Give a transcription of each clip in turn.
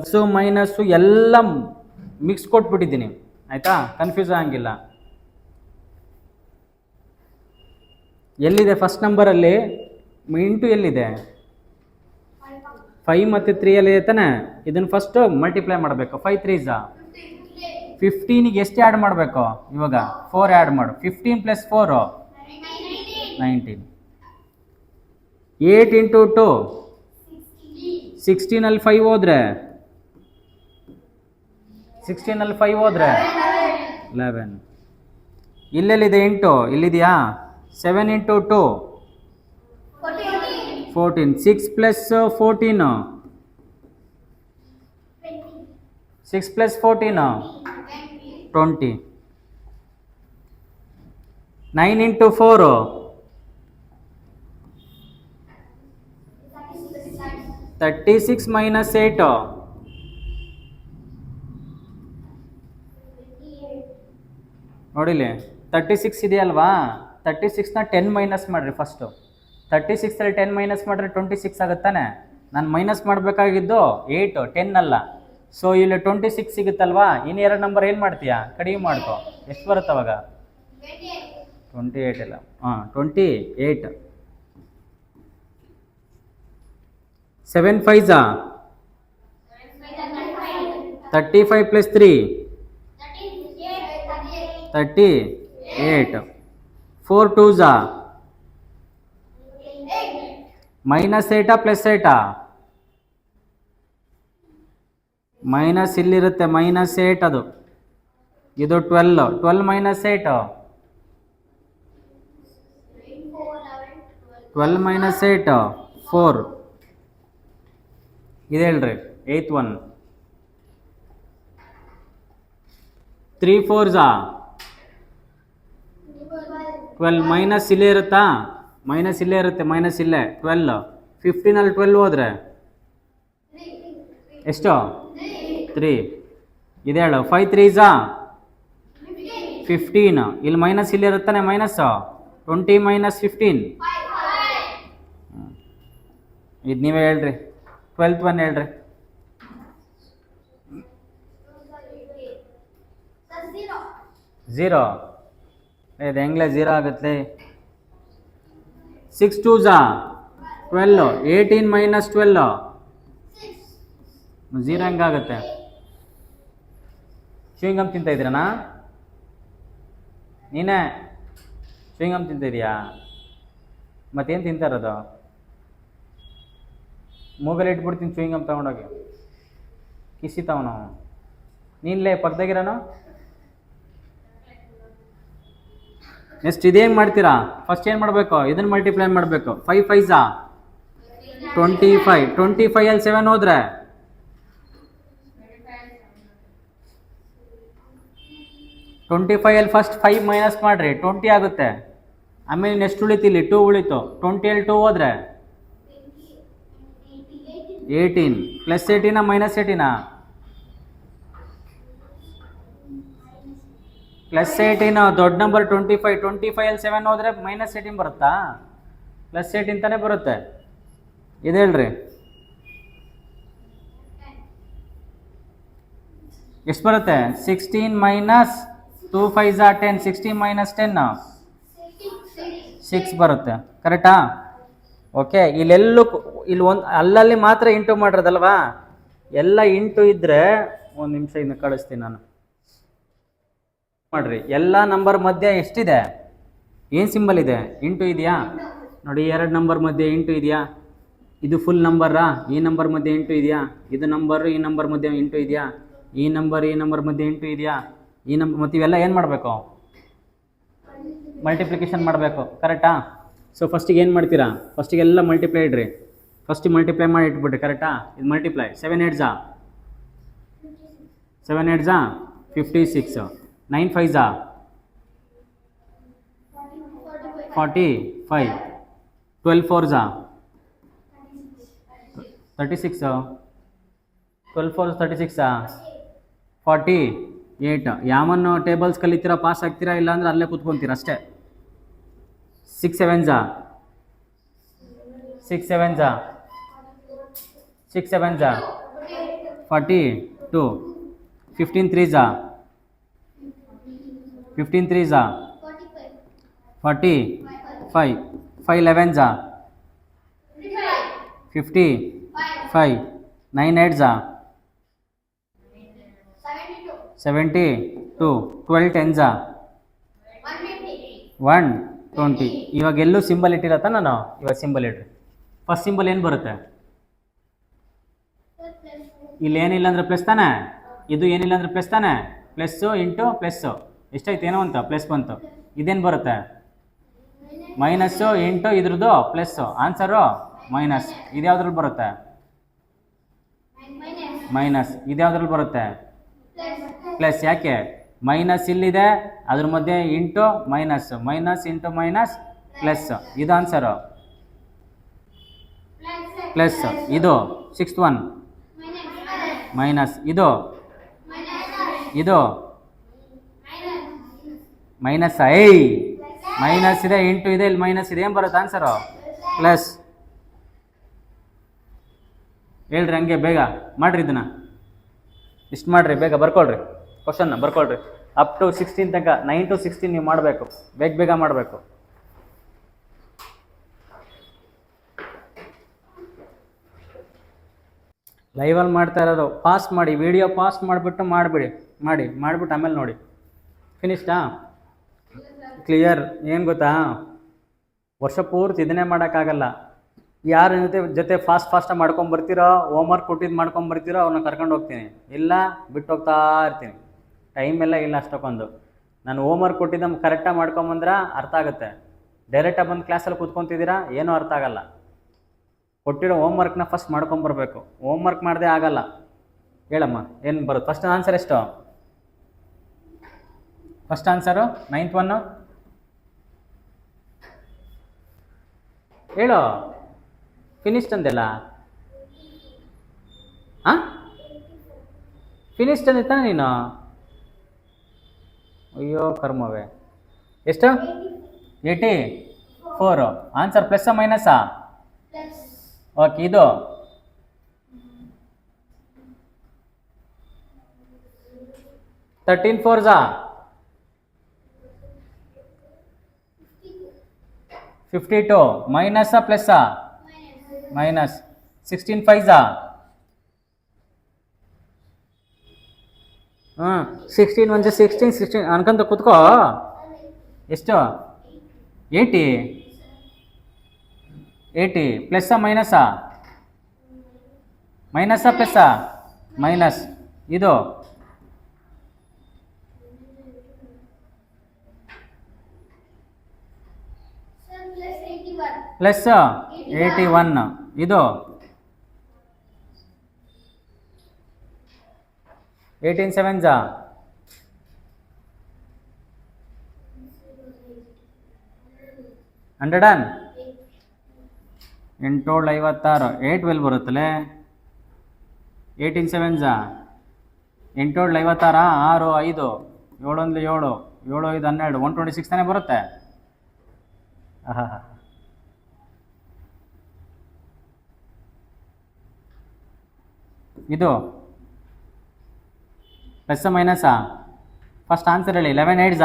Plus minus ಎಲ್ಲ mix ಕೊಟ್ಬಿಟ್ಟಿದ್ದೀನಿ, ಆಯಿತಾ? Confuse ಆಗಂಗಿಲ್ಲ. ಎಲ್ಲಿದೆ ಫಸ್ಟ್ ನಂಬರಲ್ಲಿ ಇಂಟು ಎಲ್ಲಿದೆ? 5 ಮತ್ತು 3 ಎಲ್ಲಿದೆ ತಾನೆ? ಇದನ್ನು ಫಸ್ಟು ಮಲ್ಟಿಪ್ಲೈ ಮಾಡಬೇಕು. 5 3 15ಗೆ ಎಷ್ಟು ಆ್ಯಡ್ ಮಾಡಬೇಕು? ಇವಾಗ 4 ಆ್ಯಡ್ ಮಾಡು. 15 + 4 19. 8 × 2 16ಅಲ್ಲಿ 5 ಹೋದ್ರೆ 11. ಇಲ್ಲೆಲ್ಲಿದೆ ಇಂಟು? ಇಲ್ಲಿದೆಯಾ? 7 × 2 14. 6 + 14 6 + 14 20. 9 × 4 36 - 8 ನೋಡಿಲಿ. 36 ಇದೆಯಲ್ವಾ? 36ನ 10 ಮೈನಸ್ ಮಾಡಿರಿ ಫಸ್ಟು. 36ರಲ್ಲಿ 10 ಮೈನಸ್ ಮಾಡಿದ್ರೆ 26 ಆಗುತ್ತಾನೆ. ನಾನು ಮೈನಸ್ ಮಾಡಬೇಕಾಗಿದ್ದು 8, 10 ಅಲ್ಲ. ಸೊ ಇಲ್ಲಿ 26 ಸಿಗುತ್ತಲ್ವಾ? ಇನ್ನು 2 ನಂಬರ್ ಏನು ಮಾಡ್ತೀಯಾ? ಕಡಿಮೆ ಮಾಡ್ಕೊ. ಎಷ್ಟು ಬರುತ್ತೆ ಅವಾಗ? 28 ಇಲ್ಲ, 28. 7 5 35 + 3 38. 4 2 -8 + 8? ಮೈನಸ್ ಇಲ್ಲಿರುತ್ತೆ, -8 ಅದು. ಇದು 12 12 - 8 12 - 8 4. ಇದು ಹೇಳ್ರಿ 8th one. 3 4 12 ಮೈನಸ್ ಇಲ್ಲೇ ಇರುತ್ತಾ? ಮೈನಸ್ ಇಲ್ಲೇ ಇರುತ್ತೆ, ಮೈನಸ್ ಇಲ್ಲೇ 12. 15ಅಲ್ಲಿ 12 ಹೋದ್ರೆ ಎಷ್ಟು? 3. ಇದು ಹೇಳು. 5 3 15. ಇಲ್ಲಿ ಮೈನಸ್ ಇಲ್ಲೇ ಇರುತ್ತಾನೆ, ಮೈನಸ್ಸು 20 - 15. ಇದು ನೀವೇ ಹೇಳ್ರಿ. 12th one ಹೇಳ್ರಿ. 0. ಇದು ಹೆಂಗ್ಲೆ 0 ಆಗುತ್ತೆ? 6 2 12. 18 - 12 0 ಹೆಂಗಾಗುತ್ತೆ? ಚ್ಯೂಯಿಂಗಮ್ ತಿಂತ ಇದ್ದೀರನಾ? ನೀನೇ ಚ್ಯೂಯಿಂಗಮ್ ತಿಂತ ಇದೆಯಾ? ಮತ್ತೇನು ತಿಂತಾ ಇರೋದು? ಮೊಬೈಲ್ ಇಟ್ಬಿಡ್ತೀನಿ, ಚ್ಯೂಯಿಂಗಮ್ ತೊಗೊಂಡೋಗಿ ಕಿಸಿತಾವ ನಾವು. ನೀನ್ಲೇ ಪಕ್ಕದಾಗಿರೋನು. ನೆಕ್ಸ್ಟ್ ಇದೇನು ಮಾಡ್ತೀರಾ? ಫಸ್ಟ್ ಏನು ಮಾಡಬೇಕು? ಇದನ್ನು ಮಲ್ಟಿಪ್ಲೈ ಮಾಡಬೇಕು. 5 5 25. 25ಅಲ್ಲಿ 7 ಹೋದ್ರೆ 25ಅಲ್ಲಿ ಫಸ್ಟ್ 5 ಮೈನಸ್ ಮಾಡಿರಿ, 20 ಆಗುತ್ತೆ. ಆಮೇಲೆ ನೆಕ್ಸ್ಟ್ ಉಳಿತಿಲ್ಲಿ 2 ಉಳಿತು. 20ಅಲ್ಲಿ 2 ಹೋದ್ರೆ 18. +18 -18? +18. ದೊಡ್ಡ ನಂಬರ್ 25. 25ಅಲ್ಲಿ 7 ಹೋದರೆ -18 ಬರುತ್ತಾ? +18 ತಾನೇ ಬರುತ್ತೆ. ಇದು ಹೇಳ್ರಿ ಎಷ್ಟು ಬರುತ್ತೆ? 16 - 2 5 10. 16 - 10 6 ಬರುತ್ತೆ. ಕರೆಕ್ಟಾ? ಓಕೆ. ಇಲ್ಲಿ ಅಲ್ಲಲ್ಲಿ ಮಾತ್ರ ಇಂಟು ಮಾಡಿರೋದಲ್ವಾ? ಎಲ್ಲ ಇಂಟು ಇದ್ದರೆ ಒಂದು ನಿಮಿಷ ಇನ್ನು ಕಳಿಸ್ತೀನಿ ನಾನು. ಮಾಡ್ರಿ. ಎಲ್ಲ ನಂಬರ್ ಮಧ್ಯೆ ಎಷ್ಟಿದೆ? ಏನು ಸಿಂಬಲ್ ಇದೆ? ಇಂಟು ಇದೆಯಾ? ನೋಡಿ, 2 ನಂಬರ್ ಮಧ್ಯೆ ಇಂಟು ಇದೆಯಾ? ಇದು ಫುಲ್ ನಂಬರಾ? ಈ ನಂಬರ್ ಮಧ್ಯೆ ಇಂಟು ಇದೆಯಾ? ಇದು ನಂಬರು ಈ ನಂಬರ್ ಮಧ್ಯೆ ಇಂಟು ಇದೆಯಾ? ಈ ನಂಬರ್ ಮಧ್ಯೆ ಇಂಟು ಇದೆಯಾ? ಈ ನಂಬರ್ ಮತ್ತು ಇವೆಲ್ಲ ಏನು ಮಾಡಬೇಕು? ಮಲ್ಟಿಪ್ಲಿಕೇಶನ್ ಮಾಡಬೇಕು. ಕರೆಕ್ಟಾ? ಸೊ ಫಸ್ಟಿಗೆ ಏನು ಮಾಡ್ತೀರಾ? ಫಸ್ಟಿಗೆಲ್ಲ ಮಲ್ಟಿಪ್ಲೈ ಇಡ್ರಿ. ಫಸ್ಟ್ ಮಲ್ಟಿಪ್ಲೈ ಮಾಡಿ ಇಟ್ಬಿಡ್ರಿ. ಕರೆಕ್ಟಾ? ಇದು ಮಲ್ಟಿಪ್ಲೈ. 7 8 56. 9 5 45. 12 4 36. 12 4 36. 48. ಯಾವನ್ನು ಟೇಬಲ್ಸ್ ಕಲಿತೀರಾ ಪಾಸ್ ಆಗ್ತೀರಾ, ಇಲ್ಲ ಅಂದ್ರೆ ಅಲ್ಲೇ ಕೂತ್ಕೊತೀರಾ ಅಷ್ಟೇ. 6 7 6 7 6 7 42 15 3s 15 3s 45 5 11s 55 9 8s 72 12 10s 120 ಇವಾಗ ಎಲ್ಲೂ ಸಿಂಬಲ್ ಇಟ್ಟಿರತ್ತ ನಾನು ಇವಾಗ ಸಿಂಬಲ್ ಇಡ್ರಿ ಫಸ್ಟ್ ಸಿಂಬಲ್ ಏನು ಬರುತ್ತೆ ಇಲ್ಲಿ ಏನಿಲ್ಲ ಅಂದರೆ ಪ್ಲಸ್ ತಾನೆ ಇದು ಏನಿಲ್ಲ ಅಂದರೆ ಪ್ಲಸ್ ತಾನೆ ಪ್ಲಸ್ಸು ಇಂಟು ಪ್ಲಸ್ಸು ಎಷ್ಟಾಯ್ತು ಏನೋ ಅಂತ ಪ್ಲಸ್ ಬಂತು ಇದೇನು ಬರುತ್ತೆ ಮೈನಸ್ಸು ಇಂಟು ಇದ್ರದ್ದು ಪ್ಲಸ್ಸು ಆನ್ಸರು ಮೈನಸ್ ಇದ್ಯಾವ್ದ್ರಲ್ಲಿ ಬರುತ್ತೆ ಮೈನಸ್ ಇದ್ಯಾವ್ದ್ರಲ್ಲಿ ಬರುತ್ತೆ ಪ್ಲಸ್ ಯಾಕೆ ಮೈನಸ್ ಇಲ್ಲಿದೆ ಅದ್ರ ಮಧ್ಯೆ into minus minus into minus plus ಇದು ಆನ್ಸರು ಪ್ಲಸ್ ಇದು 6th ಒನ್ ಮೈನಸ್ ಇದು ಮೈನಸ್ ಮೈನಸ್ ಇದೆ ಇಂಟು ಇದೆ ಇಲ್ಲಿ ಮೈನಸ್ ಇದೆ ಏನು ಬರುತ್ತೆ ಆನ್ಸರು ಪ್ಲಸ್ ಹೇಳ್ರಿ ಹಂಗೆ ಬೇಗ ಮಾಡಿರಿ ಇದನ್ನ ಇಷ್ಟು ಮಾಡಿರಿ ಬೇಗ ಬರ್ಕೊಳ್ರಿ ಕ್ವಶನ್ನ ಬರ್ಕೊಳ್ರಿ ಅಪ್ ಟು 16 ತನಕ 9 to 16 ನೀವು ಮಾಡಬೇಕು ಬೇಗ ಮಾಡಬೇಕು ಲೈವಲ್ಲಿ ಮಾಡ್ತಾ ಇರೋದು ಪಾಸ್ ಮಾಡಿ ವಿಡಿಯೋ ಪಾಸ್ ಮಾಡಿಬಿಟ್ಟು ಮಾಡಿಬಿಟ್ಟು ಆಮೇಲೆ ನೋಡಿ ಫಿನಿಶ್ಡಾ ಕ್ಲಿಯರ್ ಏನು ಗೊತ್ತಾ ವರ್ಷ ಪೂರ್ತಿ ಇದನ್ನೇ ಮಾಡೋಕ್ಕಾಗಲ್ಲ ಯಾರ ಜೊತೆ ಫಾಸ್ಟಾಗಿ ಮಾಡ್ಕೊಂಬರ್ತೀರೋ ಹೋಮ್ವರ್ಕ್ ಕೊಟ್ಟಿದ್ದು ಮಾಡ್ಕೊಂಬರ್ತೀರೋ ಅವ್ರನ್ನ ಕರ್ಕೊಂಡು ಹೋಗ್ತೀನಿ ಇಲ್ಲ ಬಿಟ್ಟು ಹೋಗ್ತಾ ಇರ್ತೀನಿ ಟೈಮ್ ಎಲ್ಲ ಇಲ್ಲ ಅಷ್ಟಕ್ಕೊಂದು ನಾನು ಹೋಮ್ವರ್ಕ್ ಕೊಟ್ಟಿದ್ದು ಕರೆಕ್ಟಾಗಿ ಮಾಡ್ಕೊಂಬಂದ್ರೆ ಅರ್ಥ ಆಗುತ್ತೆ ಡೈರೆಕ್ಟಾಗಿ ಬಂದು ಕ್ಲಾಸಲ್ಲಿ ಕೂತ್ಕೊತಿದ್ದೀರಾ ಏನೂ ಅರ್ಥ ಆಗಲ್ಲ ಕೊಟ್ಟಿರೋ ಹೋಮ್ವರ್ಕ್ನ ಫಸ್ಟ್ ಮಾಡ್ಕೊಂಬರ್ಬೇಕು ಹೋಮ್ವರ್ಕ್ ಮಾಡದೆ ಆಗಲ್ಲ ಹೇಳಮ್ಮ ಏನು ಬರುತ್ತೆ ಫಸ್ಟ್ ಆನ್ಸರ್ ಎಷ್ಟು ಫಸ್ಟ್ ಆನ್ಸರು 9th ಒನ್ನು ಹೇಳೋ ಫಿನಿಶ್ಡ್ ಅಂದೆಲ್ಲ ಹಾಂ ಫಿನಿಶ್ಡ್ ಅಂದಿತ್ತ ನೀನು ಅಯ್ಯೋ ಕರ್ಮವೇ ಎಷ್ಟು 84 ಆನ್ಸರ್ ಪ್ಲಸ್ಸಾ ಮೈನಸ್ಸಾ ಓಕೆ ಇದು ತರ್ಟೀನ್ 4s 52 ಮೈನಸ್ಸಾ ಪ್ಲಸ್ಸಾ ಮೈನಸ್ 16 5s 16 1 16 ಅನ್ಕೊಂತ ಕೂತ್ಕೋ ಎಷ್ಟು 80 ಪ್ಲಸ್ಸಾ ಮೈನಸ್ಸಾ ಪ್ಲಸ್ಸಾ ಮೈನಸ್ ಇದು ಪ್ಲಸ್ 81 ಇದು 18 7s 100 ಎಂಟೋಳು 56 8 12 ಬರುತ್ತಲೇ 18 7s 8 56 6 5 7 1 7 7 5 12 126 ತಾನೇ ಬರುತ್ತೆ ಇದು ಪ್ಲಸ್ ಮೈನಸ್ಸಾ ಫಸ್ಟ್ ಆನ್ಸರ್ ಹೇಳಿ 11 8s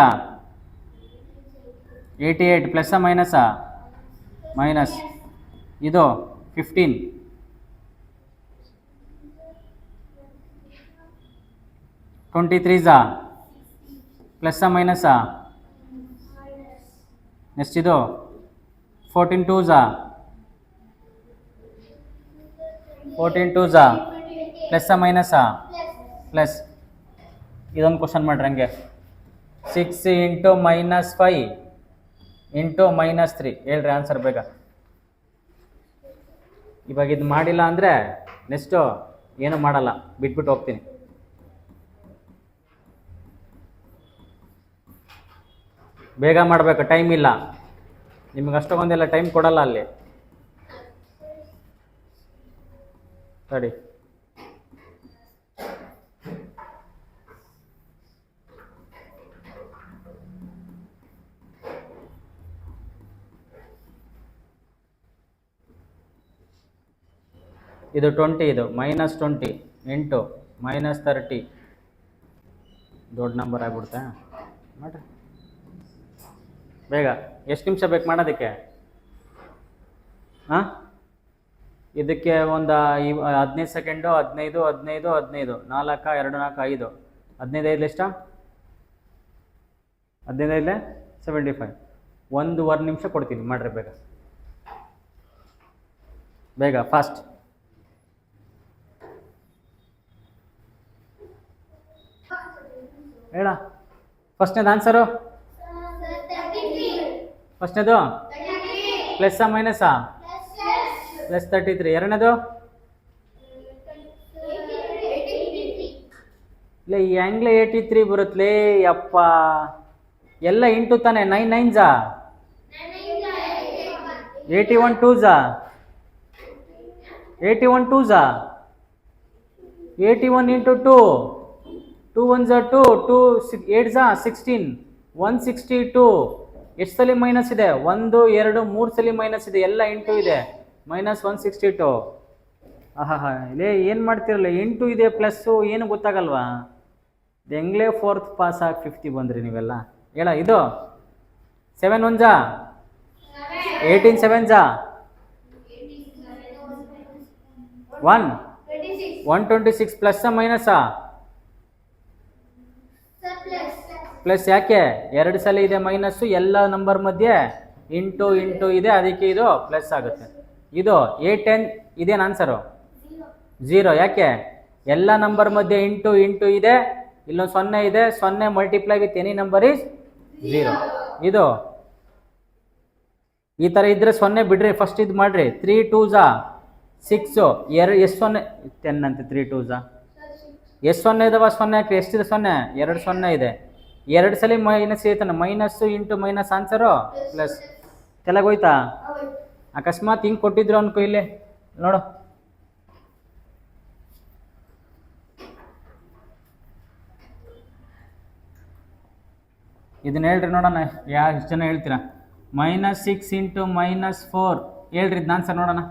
88 ಪ್ಲಸ್ಸಾ ಮೈನಸ್ಸಾ ಮೈನಸ್ ಇದು 15 23s ಪ್ಲಸ್ಸಾ ಮೈನಸ್ಸಾ ನೆಕ್ಸ್ಟ್ ಇದು 14 2s ಪ್ಲಸ್ಸಾ ಮೈನಸ್ಸಾ ಪ್ಲಸ್ ಇದೊಂದು ಕ್ವಶನ್ ಮಾಡ್ರಿ ಹಂಗೆ 6 ಇಂಟು -5 ಇಂಟು -3 ಹೇಳ್ರಿ ಆನ್ಸರ್ ಬೇಗ ಇವಾಗ ಇದು ಮಾಡಿಲ್ಲ ಅಂದರೆ ನೆಕ್ಸ್ಟು ಏನೂ ಮಾಡಲ್ಲ ಬಿಟ್ಬಿಟ್ಟು ಹೋಗ್ತೀನಿ ಬೇಗ ಮಾಡಬೇಕು ಟೈಮ್ ಇಲ್ಲ ನಿಮಗೆ ಅಷ್ಟೊಂದೆಲ್ಲ ಟೈಮ್ ಕೊಡಲ್ಲ ಅಲ್ಲಿ ತಡಿ ಇದು 20 ಇದು -20 8 ಮೈನಸ್ 30 ದೊಡ್ಡ ನಂಬರ್ ಆಗ್ಬಿಡ್ತಾ ಮಾಡಿರಿ ಬೇಗ. ಎಷ್ಟು ನಿಮಿಷ ಬೇಕು ಮಾಡೋದಕ್ಕೆ? ಹಾಂ, ಇದಕ್ಕೆ ಒಂದು 15 ಸೆಕೆಂಡು. 15 15 15 4 2 4 5 15 5 ಎಷ್ಟ? 15 75. 1.25 ನಿಮಿಷ ಕೊಡ್ತೀನಿ, ಮಾಡಿರಿ ಬೇಗ ಬೇಗ ಫಾಸ್ಟ್. ಹೇಳ ಫಸ್ಟ್ನೇದು ಆನ್ಸರು. ಫಸ್ಟ್ನೇದು ಪ್ಲಸ್ಸಾ ಮೈನಸ್ಸಾ? ಪ್ಲಸ್ 33. ಎರಡನೇದು ಲೇ ಹೆಂಗ್ಲೇ 83 ಬರುತ್ತಲೇ ಅಪ್ಪ. ಎಲ್ಲ ಇಂಟು ತಾನೆ. 9 9s 81 2s 81 2s 81 into 2 2 1s 2 2 8s 16 162. ಎಷ್ಟು ಸಲ ಮೈನಸ್ ಇದೆ? 1 2 3 ಸಲ ಮೈನಸ್ ಇದೆ. ಎಲ್ಲ ಇಂಟು ಇದೆ. ಮೈನಸ್ 162. ಆಹಾ ಇಲ್ಲೇ ಏನು ಮಾಡ್ತಿರಲ್ಲ, ಇಂಟು ಇದೆ ಪ್ಲಸ್ಸು ಏನು ಗೊತ್ತಾಗಲ್ವಾ? ಹೆಂಗ್ಲೇ 4th ಪಾಸ್ ಆಗಿ 50 ಬಂದ್ರಿ ನೀವೆಲ್ಲ. ಹೇಳ ಇದು 7 1s 18 7s 126. ಪ್ಲಸ್ಸಾ ಮೈನಸ್ಸಾ? ಪ್ಲಸ್. ಯಾಕೆ? 2 ಸಲ ಇದೆ ಮೈನಸ್ಸು. ಎಲ್ಲ ನಂಬರ್ ಮಧ್ಯೆ ಇಂಟು ಇಂಟು ಇದೆ, ಅದಕ್ಕೆ ಇದು ಪ್ಲಸ್ ಆಗುತ್ತೆ. ಇದು 8 10 ಇದೇನು ಆನ್ಸರು? 0. ಯಾಕೆ? ಎಲ್ಲ ನಂಬರ್ ಮಧ್ಯೆ ಇಂಟು ಇಂಟು ಇದೆ. ಇಲ್ಲೊಂದು 0 ಇದೆ. 0 multiply with any number is 0. ಇದು ಈ ಥರ ಇದ್ದರೆ 0 ಬಿಡ್ರಿ. ಫಸ್ಟ್ ಇದು ಮಾಡಿರಿ. 3 2s 6 2 ಎಷ್ಟು 0 10 ಅಂತೆ. 3 2s ಎಷ್ಟು 0 ಇದಾವ? 0 ಹಾಕಿ. ಎಷ್ಟಿದೆ 0? 2 0 ಇದೆ. 2 ಸಲ ಮೈನಸ್ ಐತಾನೆ. Minus into minus answer plus. ಕೆಳಗೋಯ್ತಾ? ಅಕಸ್ಮಾತ್ ಹಿಂಗೆ ಕೊಟ್ಟಿದ್ರು ಅನ್ಕೋ, ಇಲ್ಲಿ ನೋಡು. ಇದನ್ನ ಹೇಳ್ರಿ ನೋಡೋಣ, ಎಷ್ಟು ಜನ ಹೇಳ್ತೀರಾ? -6 ಇಂಟು -4 ಹೇಳ್ರಿ ಇದನ್ನ ಆನ್ಸರ್ ನೋಡೋಣ.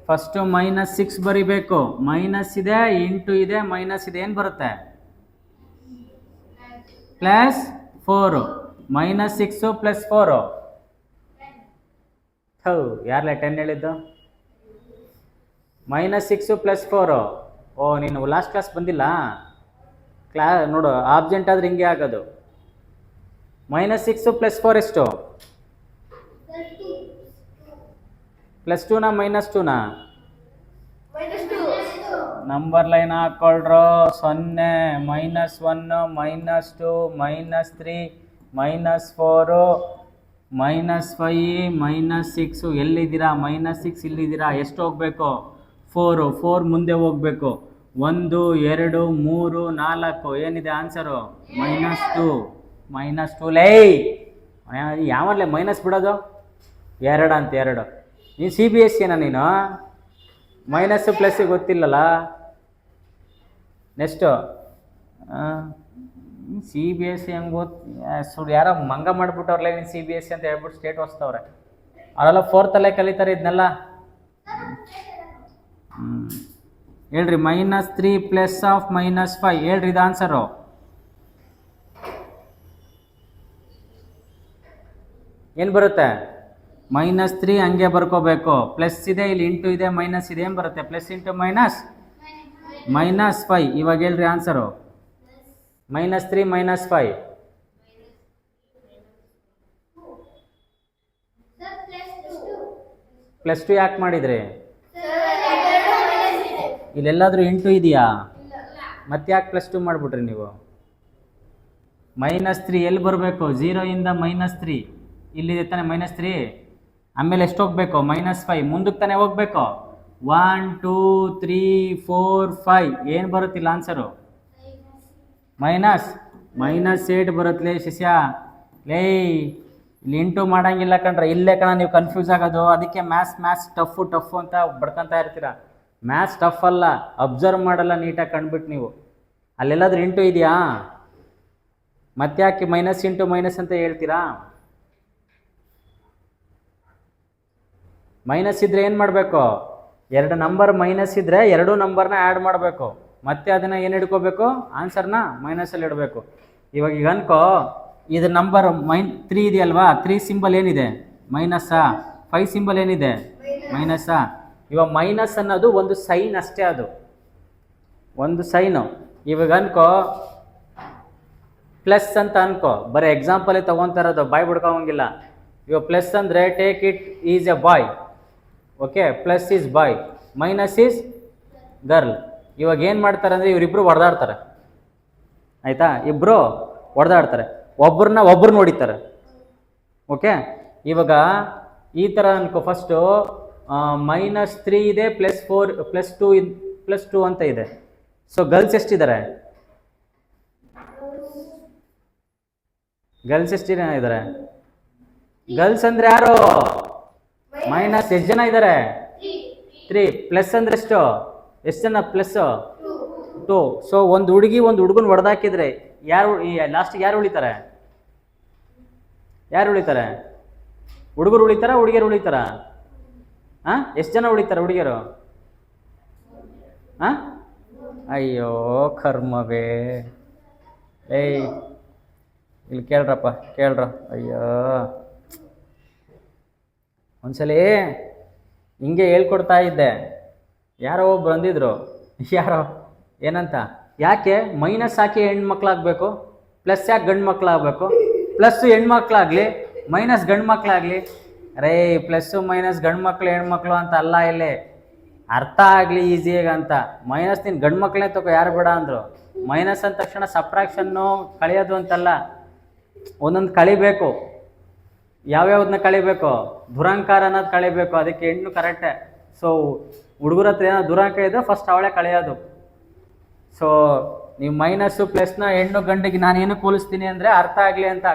ಫಸ್ಟು -6 ಬರಿಬೇಕು. ಮೈನಸ್ ಇದೆ, ಇಂಟು ಇದೆ, ಮೈನಸ್ ಇದೆ, ಏನು ಬರುತ್ತೆ? +4. -6 +4 ಹೌ ಯಾರಲ್ಲ 10 ಹೇಳಿದ್ದು? -6 +4. ಓ ನೀನು ಲಾಸ್ಟ್ ಕ್ಲಾಸ್ ಬಂದಿಲ್ಲ. ನೋಡು, ಆಬ್ಸೆಂಟ್ ಆದ್ರೆ ಹಿಂಗೆ ಆಗೋದು. -6 +4 ಎಷ್ಟು? +2 -2 ನಂಬರ್ ಲೈನ್ ಹಾಕೊಳ್ರೋ. 0 -1 -2 -3 -4 -5 -6. ಎಲ್ಲಿದ್ದೀರಾ? -6 ಇಲ್ಲಿದ್ದೀರಾ. ಎಷ್ಟು ಹೋಗ್ಬೇಕು? 4 ಮುಂದೆ ಹೋಗ್ಬೇಕು. 1 2 3 4 ಏನಿದೆ ಆನ್ಸರು? -2 ಲೈ ಯಾವಲ್ಲೇ ಮೈನಸ್ ಬಿಡೋದು? 2 ಅಂತ. 2 ನೀನು CBSE ನೀನು? ಮೈನಸ್ಸು ಪ್ಲಸ್ಸು ಗೊತ್ತಿಲ್ಲಲ್ಲ. ನೆಕ್ಸ್ಟು CBSE ಹೆಂಗೆ ಸುಳ್ಳು ಯಾರೋ ಮಂಗ ಮಾಡಿಬಿಟ್ಟವ್ರಲ್ಲ ನೀನು CBSE ಅಂತ ಹೇಳ್ಬಿಟ್ಟು ಸ್ಟೇಟ್ ಹೊಸ್ತವ್ರೆ. ಅವರೆಲ್ಲ 4th ಕಲಿತಾರೆ ಇದನ್ನೆಲ್ಲ. ಹೇಳ್ರಿ -3 + -5 ಹೇಳ್ರಿ ಇದು ಆನ್ಸರು. ಏನು ಬರುತ್ತೆ? -3 ಹಂಗೆ ಬರ್ಕೋಬೇಕು. ಪ್ಲಸ್ ಇದೆ, ಇಲ್ಲಿ ಇಂಟು ಇದೆ, ಮೈನಸ್ ಇದೆ, ಏನು ಬರುತ್ತೆ? Plus into minus -5. ಇವಾಗ ಹೇಳ್ರಿ ಆನ್ಸರು. -3 -5 +2 ಯಾಕೆ ಮಾಡಿದ್ರಿ? ಇಲ್ಲೆಲ್ಲಾದರೂ ಇಂಟು ಇದೆಯಾ? ಮತ್ತೆ ಯಾಕೆ +2 ಮಾಡಿಬಿಟ್ರಿ ನೀವು? -3 ಎಲ್ಲಿ ಬರಬೇಕು? 0 ಇಂದ -3 ಇಲ್ಲಿದೆ ತಾನೆ -3. ಆಮೇಲೆ ಎಷ್ಟು ಹೋಗ್ಬೇಕು? -5 ಮುಂದಕ್ಕೆ ತಾನೇ ಹೋಗ್ಬೇಕು. 1 2 3 4 5 ಏನು ಬರುತ್ತಿಲ್ಲ ಆನ್ಸರು? -8 ಬರುತ್ತಲೇ ಶಿಷ್ಯ. ಲೇ ಇಲ್ಲಿ ಇಂಟು ಮಾಡೋಂಗಿಲ್ಲ ಕಣ್ರೆ. ಇಲ್ಲೇ ಕಣ ನೀವು ಕನ್ಫ್ಯೂಸ್ ಆಗೋದು. ಅದಕ್ಕೆ ಮ್ಯಾಥ್ಸ್ ಟಫ್ ಅಂತ ಬಡ್ಕೊತಾ ಇರ್ತೀರ. ಮ್ಯಾಥ್ಸ್ ಟಫ್ ಅಲ್ಲ, ಅಬ್ಸರ್ವ್ ಮಾಡಲ್ಲ ನೀಟಾಗಿ ಕಂಡುಬಿಟ್ಟು ನೀವು. ಅಲ್ಲೆಲ್ಲಾದ್ರೂ ಇಂಟು ಇದೆಯಾ? ಮತ್ತೆ ಯಾಕೆ ಮೈನಸ್ ಇಂಟು ಮೈನಸ್ ಅಂತ ಹೇಳ್ತೀರಾ? ಮೈನಸ್ ಇದ್ದರೆ ಏನು ಮಾಡಬೇಕು, ಎರಡು ನಂಬರ್ ಮೈನಸ್ ಇದ್ದರೆ ಎರಡೂ ನಂಬರ್ನ ಆ್ಯಡ್ ಮಾಡಬೇಕು, ಮತ್ತೆ ಅದನ್ನು ಏನು ಹಿಡ್ಕೋಬೇಕು, ಆನ್ಸರ್ನ ಮೈನಸಲ್ಲಿ ಇಡಬೇಕು. ಇವಾಗ ಈಗ ಅನ್ಕೋ ಇದು ನಂಬರ್ 3 ಇದೆಯಲ್ವಾ, 3 ಸಿಂಬಲ್ ಏನಿದೆ ಮೈನಸ್ಸಾ, 5 ಸಿಂಬಲ್ ಏನಿದೆ ಮೈನಸ್ಸಾ. ಇವಾಗ ಮೈನಸ್ ಅನ್ನೋದು ಒಂದು ಸೈನ್ ಅಷ್ಟೇ, ಅದು ಒಂದು ಸೈನು. ಇವಾಗ ಅನ್ಕೋ ಪ್ಲಸ್ ಅಂತ ಅನ್ಕೋ, ಬರೀ ಎಕ್ಸಾಂಪಲೇ ತೊಗೊತಾರದು, ಬಾಯ್ ಬಿಡ್ಕೋಂಗಿಲ್ಲ. ಇವಾಗ ಪ್ಲಸ್ ಅಂದರೆ take it is a boy, okay, plus is boy, minus is girl. ಇವಾಗ ಏನು ಮಾಡ್ತಾರೆ ಅಂದರೆ ಇವರಿಬ್ಬರು ಹೊಡೆದಾಡ್ತಾರೆ, ಆಯಿತಾ, ಇಬ್ಬರು ಹೊಡೆದಾಡ್ತಾರೆ, ಒಬ್ಬರನ್ನ ಹೊಡಿತಾರೆ, ಓಕೆ. ಇವಾಗ ಈ ಥರ ಅನ್ಕೋ, ಫಸ್ಟು -3 ಇದೆ, +4 +2 ಅಂತ ಇದೆ. ಸೊ ಗರ್ಲ್ಸ್ ಎಷ್ಟಿದ್ದಾರೆ, ಗರ್ಲ್ಸ್ ಎಷ್ಟು ಜನ ಇದ್ದಾರೆ, ಗರ್ಲ್ಸ್ ಅಂದರೆ ಯಾರು, ಮೈನಸ್ ಎಷ್ಟು ಜನ ಇದ್ದಾರೆ, 3. ಪ್ಲಸ್ ಅಂದರೆ ಎಷ್ಟು ಜನ, ಪ್ಲಸ್ 2. ಸೊ ಒಂದು ಹುಡುಗಿ ಒಂದು ಹುಡುಗನ ಹೊಡೆದಾಕಿದ್ರೆ ಯಾರು ಲಾಸ್ಟಿಗೆ ಯಾರು ಉಳಿತಾರೆ, ಹುಡುಗರು ಉಳಿತಾರ ಹುಡುಗಿಯರು ಉಳಿತಾರ, ಹಾಂ ಎಷ್ಟು ಜನ ಉಳಿತಾರೆ ಹುಡುಗಿಯರು, ಹಾಂ, ಅಯ್ಯೋ ಕರ್ಮವೇ, ಏಯ್ ಇಲ್ಲಿ ಕೇಳ್ರಪ್ಪ, ಅಯ್ಯೋ ಒಂದ್ಸಲಿ ಹಿಂಗೆ ಹೇಳ್ಕೊಡ್ತಾ ಇದ್ದೆ, ಯಾರೋ ಒಬ್ಬರು ಅಂದಿದ್ರು, ಏನಂತ, ಯಾಕೆ ಮೈನಸ್ ಹಾಕಿ ಹೆಣ್ಮಕ್ಳಾಗಬೇಕು, ಪ್ಲಸ್ ಯಾಕೆ ಗಂಡು ಮಕ್ಕಳಾಗಬೇಕು, ಪ್ಲಸ್ಸು ಹೆಣ್ಮಕ್ಳಾಗಲಿ ಮೈನಸ್ ಗಂಡು ಮಕ್ಕಳಾಗಲಿ, ರೇ ಪ್ಲಸ್ಸು ಮೈನಸ್ ಗಂಡು ಮಕ್ಕಳು ಹೆಣ್ಮಕ್ಳು ಅಂತ ಅಲ್ಲ, ಇಲ್ಲಿ ಅರ್ಥ ಆಗಲಿ ಈಸಿಯಾಗಿ ಅಂತ. ಮೈನಸ್ ನೀನು ಗಂಡು ಮಕ್ಕಳೇ ತಗೋ, ಯಾರು ಬೇಡ ಅಂದರು. ಮೈನಸ್ ಅಂದ ತಕ್ಷಣ ಸಬ್ಟ್ರಾಕ್ಷನ್ನು ಕಳೆಯೋದು ಅಂತಲ್ಲ, ಒಂದೊಂದು ಕಳಿಬೇಕು. ಯಾವ್ಯಾವ್ದನ್ನ ಕಳಿಬೇಕು, ದುರಂಕಾರ ಅನ್ನೋದು ಕಳಿಬೇಕು, ಅದಕ್ಕೆ ಹೆಣ್ಣು ಕರೆಕ್ಟೇ. ಸೊ ಹುಡುಗರ ಹತ್ರ ಏನೋ ದುರಂಕ ಇದೆ, ಫಸ್ಟ್ ಅವಳೇ ಕಳೆಯೋದು. ಸೊ ನೀವು ಮೈನಸ್ಸು ಪ್ಲಸ್ನ ಹೆಣ್ಣು ಗಂಡಿಗೆ ನಾನು ಏನು ಹೋಲಿಸ್ತೀನಿ ಅಂದರೆ ಅರ್ಥ ಆಗಲಿ ಅಂತ,